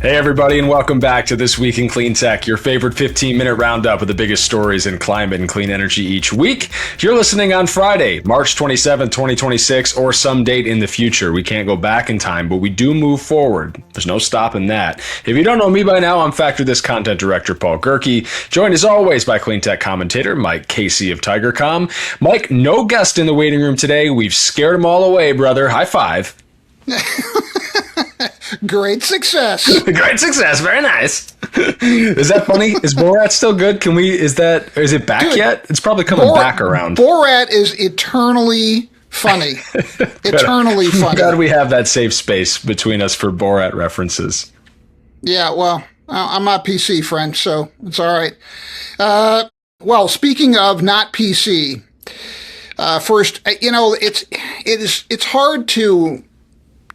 Hey, everybody, and welcome back to This Week in Cleantech, your favorite 15-minute roundup of the biggest stories in climate and clean energy each week. You're listening on Friday, March 27, 2026, or some date in the future. We can't go back in time, but we do move forward. There's no stopping that. If you don't know me by now, I'm Factor This content director Paul Gerke, joined as always by Cleantech commentator Mike Casey of Tigercomm. Mike, no guest in the waiting room today. We've scared them all away, brother. High five. Great success. Great success. Very nice. Is that funny? Is Borat still good? Is it back Dude, yet? It's probably coming back around. Borat is eternally funny. Eternally funny. God, we have that safe space between us for Borat references. Yeah, well, I'm not PC, friend, so it's all right. Well, speaking of not PC, first, it's hard to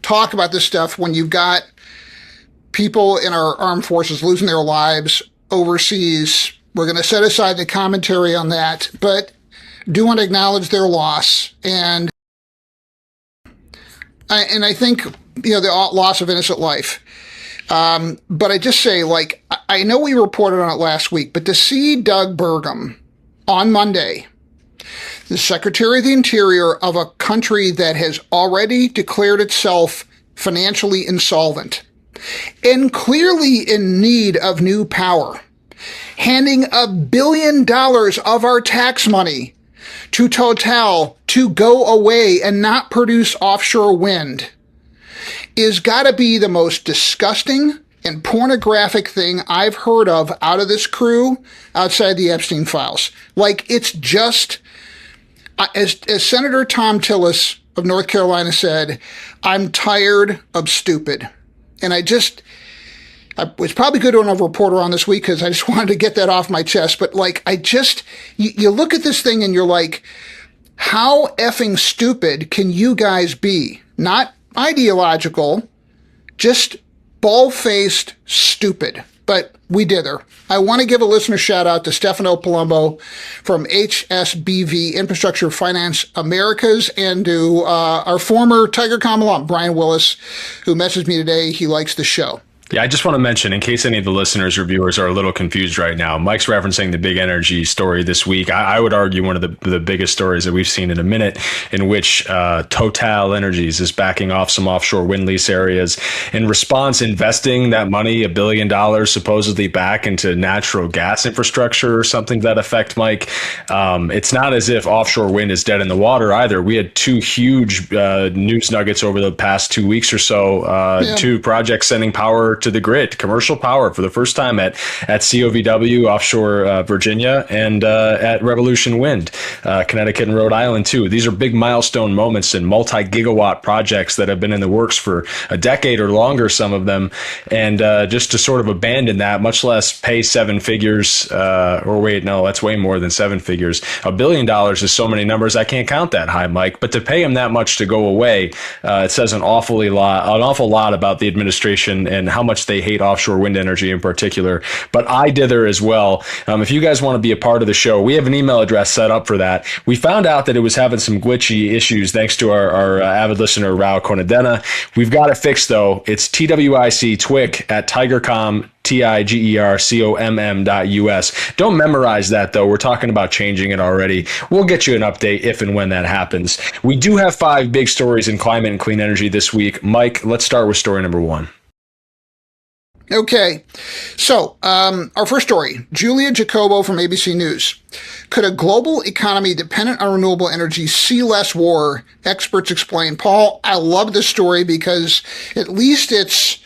talk about this stuff when you've got people in our armed forces losing their lives overseas. We're going to set aside the commentary on that, but do want to acknowledge their loss. And I think, the loss of innocent life. But I just say, I know we reported on it last week, but to see Doug Burgum on Monday, the Secretary of the Interior of a country that has already declared itself financially insolvent and clearly in need of new power, handing $1 billion of our tax money to Total to go away and not produce offshore wind is got to be the most disgusting and pornographic thing I've heard of out of this crew outside the Epstein files. It's just... As Senator Tom Tillis of North Carolina said, I'm tired of stupid. And I was probably good to have a reporter on this week because I just wanted to get that off my chest. But you look at this thing and you're like, how effing stupid can you guys be? Not ideological, just bald-faced stupid. But we did her. I want to give a listener shout out to Stefano Palumbo from HSBV Infrastructure Finance Americas and to our former Tigercomm alum, Brian Willis, who messaged me today. He likes the show. Yeah, I just want to mention, in case any of the listeners or viewers are a little confused right now, Mike's referencing the big energy story this week. I would argue one of the biggest stories that we've seen in a minute, in which Total Energies is backing off some offshore wind lease areas. In response, investing that money, $1 billion supposedly back into natural gas infrastructure or something to that effect, Mike. It's not as if offshore wind is dead in the water either. We had two huge news nuggets over the past 2 weeks or so, two projects sending power to the grid, commercial power for the first time at COVW offshore Virginia and at Revolution Wind, Connecticut and Rhode Island too. These are big milestone moments in multi-gigawatt projects that have been in the works for a decade or longer, some of them, and just to sort of abandon that, much less pay seven figures, or wait, no, that's way more than seven figures. $1 billion is so many numbers I can't count that high, Mike. But to pay him that much to go away, it says an awful lot about the administration and how much they hate offshore wind energy in particular. But I dither as well. If you guys want to be a part of the show, we have an email address set up for that. We found out that it was having some glitchy issues thanks to our avid listener, Rao Konadena. We've got it fixed, though. It's TWIC at Tigercomm, TIGERCOMM.us. Don't memorize that, though. We're talking about changing it already. We'll get you an update if and when that happens. We do have 5 big stories in climate and clean energy this week. Mike, let's start with story number 1. Okay, so our first story, Julia Jacobo from ABC News. Could a global economy dependent on renewable energy see less war? Experts explain. Paul, I love this story because at least it's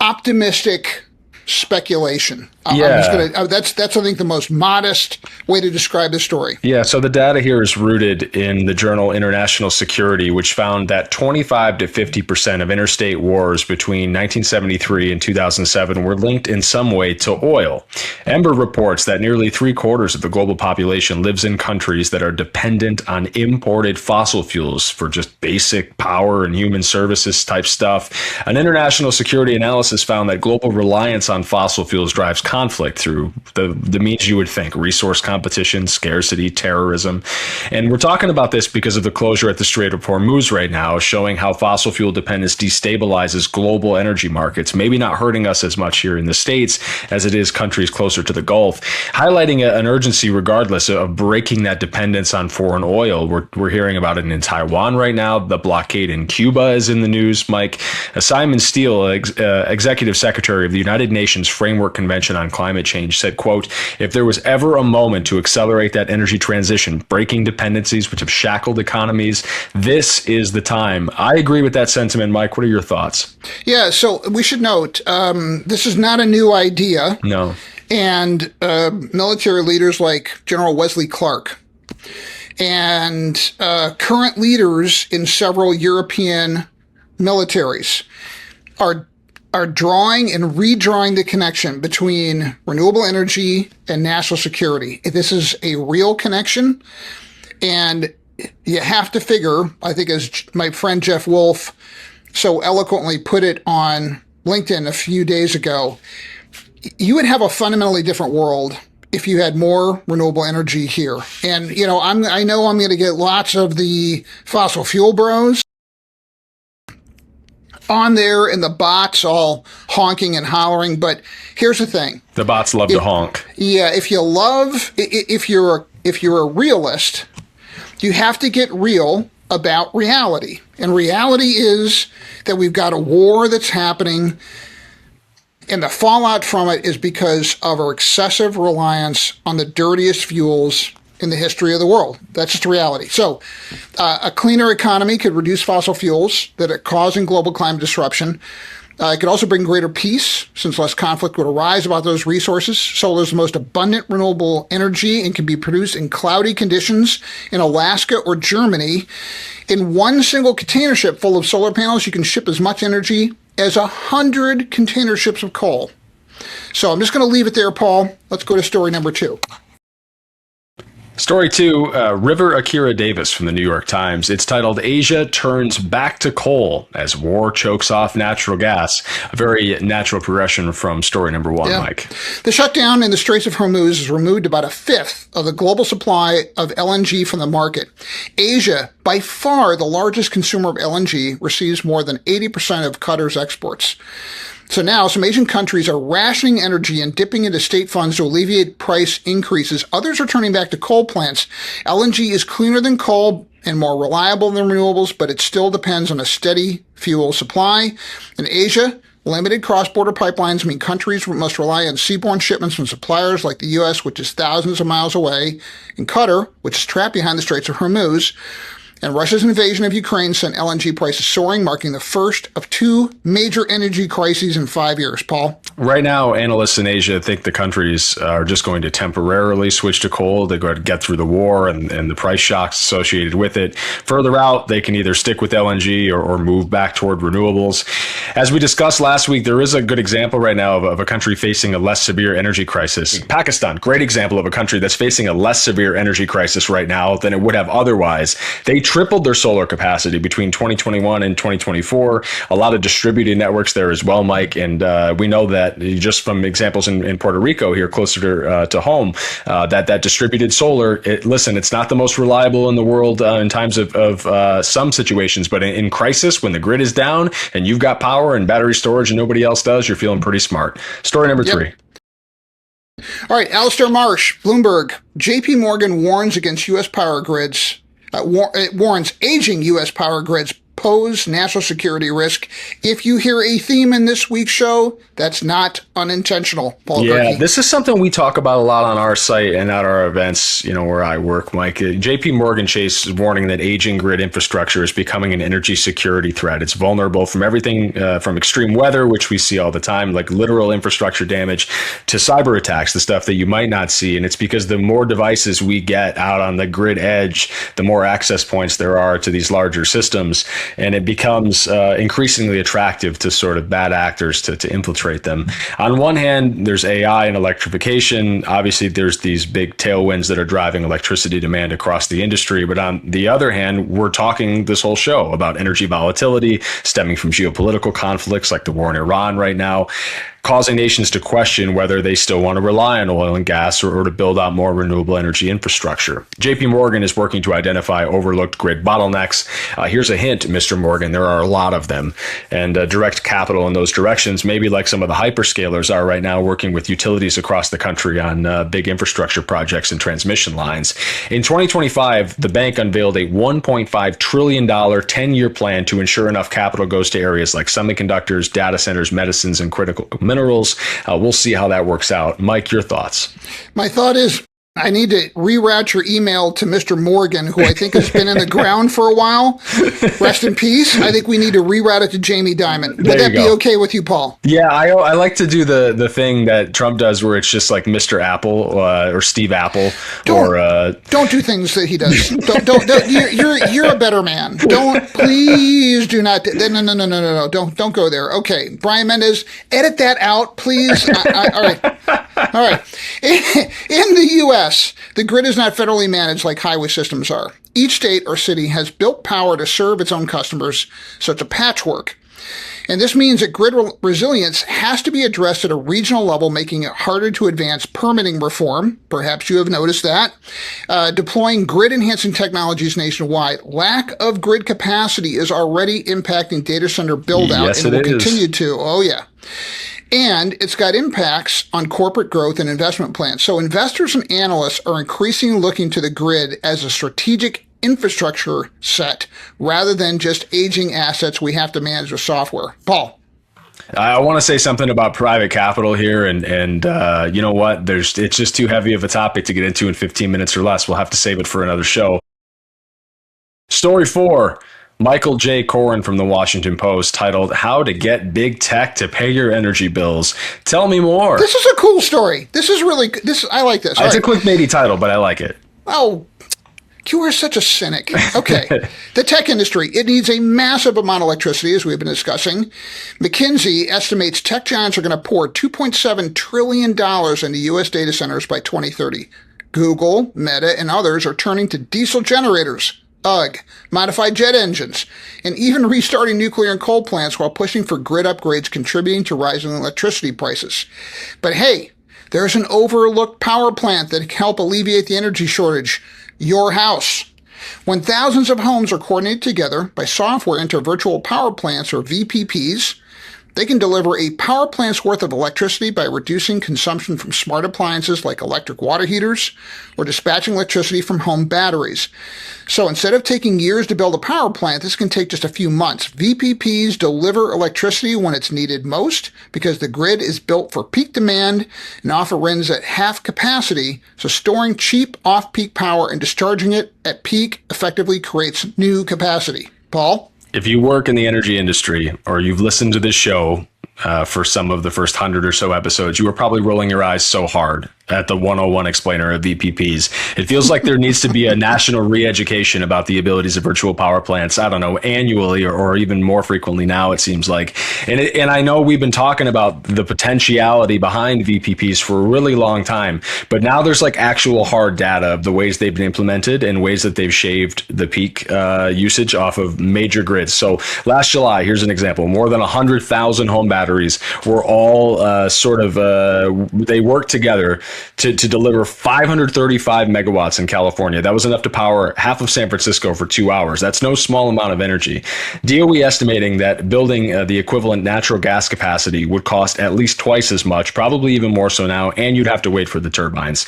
optimistic speculation. That's I think the most modest way to describe the story. Yeah, so the data here is rooted in the journal International Security, which found that 25 to 50% of interstate wars between 1973 and 2007 were linked in some way to oil. Ember reports that nearly 3/4 of the global population lives in countries that are dependent on imported fossil fuels for just basic power and human services type stuff. An international security analysis found that global reliance on on fossil fuels drives conflict through the means you would think: resource competition, scarcity, terrorism. And we're talking about this because of the closure at the Strait of Hormuz right now, showing how fossil fuel dependence destabilizes global energy markets, maybe not hurting us as much here in the States as it is countries closer to the Gulf, highlighting an urgency regardless of breaking that dependence on foreign oil. We're hearing about it in Taiwan right now. The blockade in Cuba is in the news, Mike. Simon Steele, Executive Secretary of the United Nations Framework Convention on Climate Change, said, quote, "If there was ever a moment to accelerate that energy transition, breaking dependencies which have shackled economies, this is the time." I agree with that sentiment. Mike, what are your thoughts? Yeah, so we should note, this is not a new idea. No. And military leaders like General Wesley Clark and current leaders in several European militaries are drawing and redrawing the connection between renewable energy and national security. This is a real connection, and you have to figure, I think as my friend Jeff Wolf so eloquently put it on LinkedIn a few days ago, you would have a fundamentally different world if you had more renewable energy here. And, you know, I know I'm going to get lots of the fossil fuel bros on there and the bots all honking and hollering. But here's the thing. The bots love to honk. Yeah. If you're a realist, you have to get real about reality. And reality is that we've got a war that's happening, and the fallout from it is because of our excessive reliance on the dirtiest fuels in the history of the world. That's just a reality. So a cleaner economy could reduce fossil fuels that are causing global climate disruption. It could also bring greater peace, since less conflict would arise about those resources. Solar is the most abundant renewable energy and can be produced in cloudy conditions in Alaska or Germany. In one single container ship full of solar panels, you can ship as much energy as 100 container ships of coal. So I'm just going to leave it there, Paul. Let's go to story number 2. Story 2, River Akira Davis from the New York Times. It's titled, "Asia Turns Back to Coal as War Chokes Off Natural Gas." A very natural progression from story number 1, yeah. Mike. The shutdown in the Straits of Hormuz has removed about a fifth of the global supply of LNG from the market. Asia, by far the largest consumer of LNG, receives more than 80% of Qatar's exports. So now some Asian countries are rationing energy and dipping into state funds to alleviate price increases. Others are turning back to coal plants. LNG is cleaner than coal and more reliable than renewables, but it still depends on a steady fuel supply. In Asia, limited cross-border pipelines mean countries must rely on seaborne shipments from suppliers like the U.S., which is thousands of miles away, and Qatar, which is trapped behind the Straits of Hormuz. And Russia's invasion of Ukraine sent LNG prices soaring, marking the first of 2 major energy crises in 5 years. Paul? Right now, analysts in Asia think the countries are just going to temporarily switch to coal. They're going to get through the war and the price shocks associated with it. Further out, they can either stick with LNG or move back toward renewables. As we discussed last week, there is a good example right now of a country facing a less severe energy crisis. Pakistan, great example of a country that's facing a less severe energy crisis right now than it would have otherwise. They tripled their solar capacity between 2021 and 2024. A lot of distributed networks there as well, Mike. And we know that just from examples in Puerto Rico here closer to home, that distributed solar, listen, it's not the most reliable in the world in times of some situations, but in crisis, when the grid is down and you've got power and battery storage and nobody else does, you're feeling pretty smart. Story number 3. All right, Alistair Marsh, Bloomberg. JPMorgan warns against U.S. power grids. It warns aging U.S. power grids pose national security risk. If you hear a theme in this week's show, that's not unintentional, Paul Gerke. This is something we talk about a lot on our site and at our events, where I work, Mike. JPMorgan Chase is warning that aging grid infrastructure is becoming an energy security threat. It's vulnerable from everything from extreme weather, which we see all the time, like literal infrastructure damage, to cyber attacks, the stuff that you might not see. And it's because the more devices we get out on the grid edge, the more access points there are to these larger systems. And it becomes increasingly attractive to sort of bad actors to infiltrate them. On one hand, there's AI and electrification. Obviously, there's these big tailwinds that are driving electricity demand across the industry. But on the other hand, we're talking this whole show about energy volatility stemming from geopolitical conflicts like the war in Iran right now. causing nations to question whether they still want to rely on oil and gas or to build out more renewable energy infrastructure. JPMorgan is working to identify overlooked grid bottlenecks. Here's a hint, Mr. Morgan, there are a lot of them, and direct capital in those directions, maybe like some of the hyperscalers are right now, working with utilities across the country on big infrastructure projects and transmission lines. In 2025, the bank unveiled a $1.5 trillion 10-year plan to ensure enough capital goes to areas like semiconductors, data centers, medicines, and critical minerals. We'll see how that works out. Mike, your thoughts? My thought is I need to reroute your email to Mr. Morgan, who I think has been in the ground for a while. Rest in peace. I think we need to reroute it to Jamie Dimon. Would that be okay with you, Paul? Yeah, I like to do the thing that Trump does where it's just like Mr. Apple or Steve Apple. Don't do things that he does. Don't you're a better man. Please do not. No. Don't go there. Okay, Brian Mendez, edit that out, please. All right. In the U.S., the grid is not federally managed like highway systems are. Each state or city has built power to serve its own customers, so it's a patchwork. And this means that grid resilience has to be addressed at a regional level, making it harder to advance permitting reform. Perhaps you have noticed that. Deploying grid-enhancing technologies nationwide. Lack of grid capacity is already impacting data center build-out, yes, and will is. continue to. Oh, yeah. And it's got impacts on corporate growth and investment plans. So investors and analysts are increasingly looking to the grid as a strategic infrastructure set rather than just aging assets we have to manage with software. Paul. I want to say something about private capital here, and you know what? It's just too heavy of a topic to get into in 15 minutes or less. We'll have to save it for another show. Story 4. Michael J. Coren from the Washington Post, titled "How to Get Big Tech to Pay Your Energy Bills." Tell me more. This is a cool story. I like this. It's a clickbaity title, but I like it. Oh, you are such a cynic. Okay. The tech industry, it needs a massive amount of electricity, as we've been discussing. McKinsey estimates tech giants are going to pour $2.7 trillion into U.S. data centers by 2030. Google, Meta, and others are turning to diesel generators, modified jet engines, and even restarting nuclear and coal plants while pushing for grid upgrades, contributing to rising electricity prices. But hey, there's an overlooked power plant that can help alleviate the energy shortage. Your house. When thousands of homes are coordinated together by software into virtual power plants, or VPPs, they can deliver a power plant's worth of electricity by reducing consumption from smart appliances like electric water heaters or dispatching electricity from home batteries. So instead of taking years to build a power plant, this can take just a few months. VPPs deliver electricity when it's needed most because the grid is built for peak demand and often runs at half capacity, so storing cheap off-peak power and discharging it at peak effectively creates new capacity. Paul? If you work in the energy industry or you've listened to this show for some of the first 100 or so episodes, you were probably rolling your eyes so hard at the 101 explainer of VPPs. It feels like there needs to be a national re-education about the abilities of virtual power plants, I don't know, annually or even more frequently now, it seems like. And I know we've been talking about the potentiality behind VPPs for a really long time, but now there's like actual hard data of the ways they've been implemented and ways that they've shaved the peak usage off of major grids. So last July, here's an example, more than 100,000 home batteries were all they worked together to deliver 535 megawatts in California. That was enough to power half of San Francisco for 2 hours. That's no small amount of energy. DOE estimating that building the equivalent natural gas capacity would cost at least twice as much, probably even more so now, and you'd have to wait for the turbines.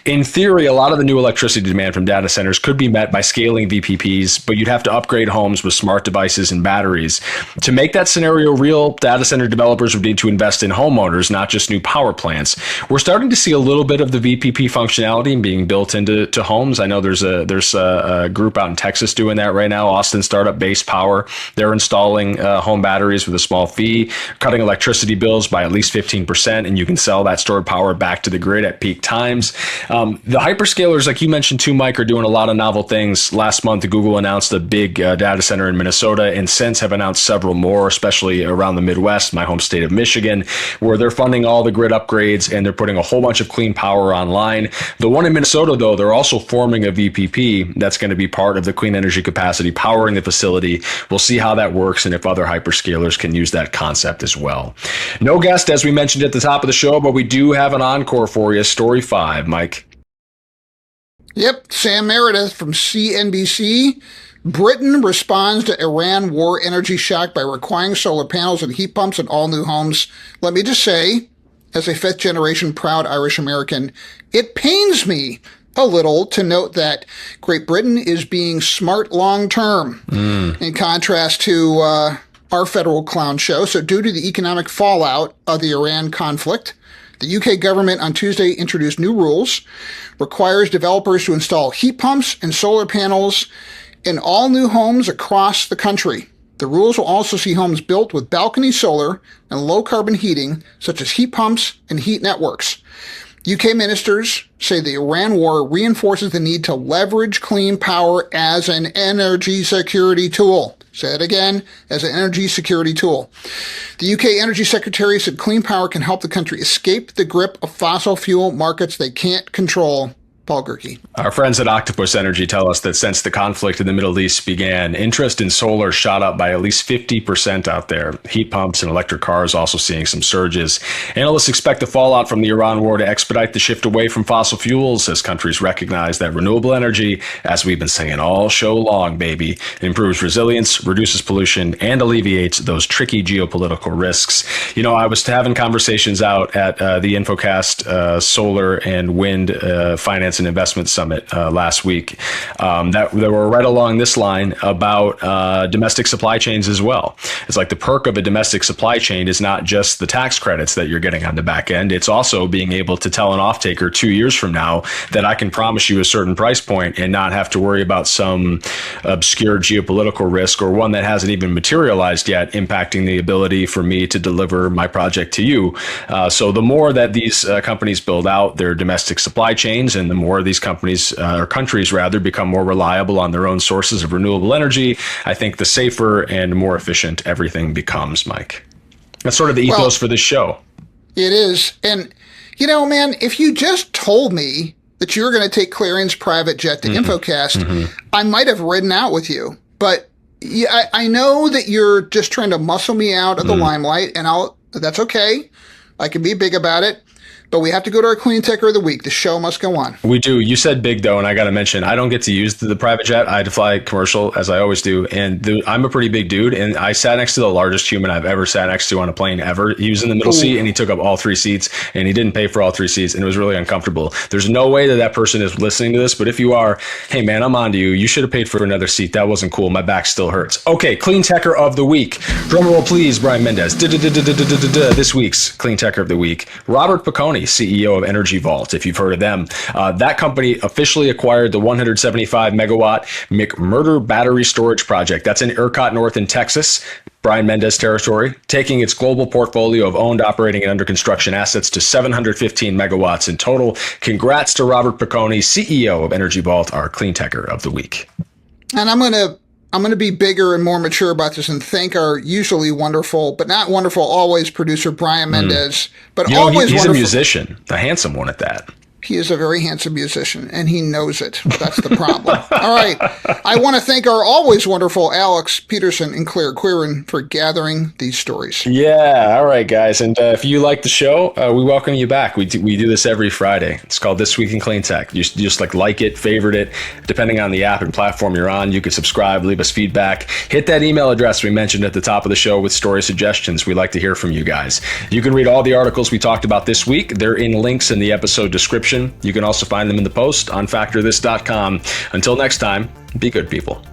In theory, a lot of the new electricity demand from data centers could be met by scaling VPPs, but you'd have to upgrade homes with smart devices and batteries. To make that scenario real, data center developers would need to invest in homeowners, not just new power plants. We're starting to see a little bit of the VPP functionality being built into homes. I know there's a group out in Texas doing that right now, Austin startup Base Power. They're installing home batteries with a small fee, cutting electricity bills by at least 15%, and you can sell that stored power back to the grid at peak times. The hyperscalers, like you mentioned too, Mike, are doing a lot of novel things. Last month, Google announced a big data center in Minnesota, and since have announced several more, especially around the Midwest, my home state of Michigan, where they're funding all the grid upgrades and they're putting a whole bunch of clean clean power online. The one in Minnesota, though, they're also forming a VPP that's going to be part of the clean energy capacity powering the facility. We'll see how that works and if other hyperscalers can use that concept as well. No guest, as we mentioned at the top of the show, but we do have an encore for you. Story 5, Mike. Yep, Sam Meredith from CNBC. Britain responds to Iran war energy shock by requiring solar panels and heat pumps in all new homes. Let me just say, as a fifth-generation proud Irish American, it pains me a little to note that Great Britain is being smart long-term in contrast to our federal clown show. So due to the economic fallout of the Iran conflict, the UK government on Tuesday introduced new rules, requires developers to install heat pumps and solar panels in all new homes across the country. The rules will also see homes built with balcony solar and low-carbon heating, such as heat pumps and heat networks. UK ministers say the Iran war reinforces the need to leverage clean power as an energy security tool. Say it again, as an energy security tool. The UK Energy Secretary said clean power can help the country escape the grip of fossil fuel markets they can't control. Paul Gerke. Our friends at Octopus Energy tell us that since the conflict in the Middle East began, interest in solar shot up by at least 50% out there. Heat pumps and electric cars also seeing some surges. Analysts expect the fallout from the Iran war to expedite the shift away from fossil fuels as countries recognize that renewable energy, as we've been saying all show long, baby, improves resilience, reduces pollution, and alleviates those tricky geopolitical risks. You know, I was having conversations out at the InfoCast Solar and Wind Finance and Investment Summit last week that were right along this line about domestic supply chains as well. It's like the perk of a domestic supply chain is not just the tax credits that you're getting on the back end. It's also being able to tell an off-taker 2 years from now that I can promise you a certain price point and not have to worry about some obscure geopolitical risk or one that hasn't even materialized yet impacting the ability for me to deliver my project to you. So the more that these companies build out their domestic supply chains and the more these companies or countries rather become more reliable on their own sources of renewable energy, I think the safer and more efficient everything becomes, Mike. That's sort of the ethos for this show. It is. And, you know, man, if you just told me that you were going to take Clarion's private jet to InfoCast, I might have ridden out with you. But yeah, I know that you're just trying to muscle me out of the limelight, and that's okay. I can be big about it. But we have to go to our Cleantecher of the week. The show must go on. We do. You said big, though, and I got to mention, I don't get to use the private jet. I had to fly commercial, as I always do. And I'm a pretty big dude, and I sat next to the largest human I've ever sat next to on a plane ever. He was in the middle seat, and he took up all 3 seats, and he didn't pay for all 3 seats, and it was really uncomfortable. There's no way that person is listening to this, but if you are, hey, man, I'm on to you. You should have paid for another seat. That wasn't cool. My back still hurts. Okay, Cleantecher of the week. Drum roll, please, Brian Mendez. This week's Cleantecher of the week. Robert Piconi, CEO of Energy Vault, if you've heard of them. That company officially acquired the 175 megawatt McMurtre battery storage project. That's in ERCOT North in Texas, Brian Mendez territory, taking its global portfolio of owned, operating, and under construction assets to 715 megawatts in total. Congrats to Robert Piconi, CEO of Energy Vault, our Cleantecher of the week. And I'm going to be bigger and more mature about this and thank our usually wonderful, but not wonderful always, producer Brian Mendez. But you know, always he's wonderful. a musician, a handsome one at that. He is a very handsome musician, and he knows it. That's the problem. All right. I want to thank our always wonderful Alex Peterson and Claire Quirin for gathering these stories. Yeah. All right, guys. And if you like the show, we welcome you back. We do this every Friday. It's called This Week in Cleantech. You just like it, favorite it. Depending on the app and platform you're on, you can subscribe, leave us feedback. Hit that email address we mentioned at the top of the show with story suggestions. We like to hear from you guys. You can read all the articles we talked about this week. They're in links in the episode description. You can also find them in the post on factorthis.com. Until next time, be good, people.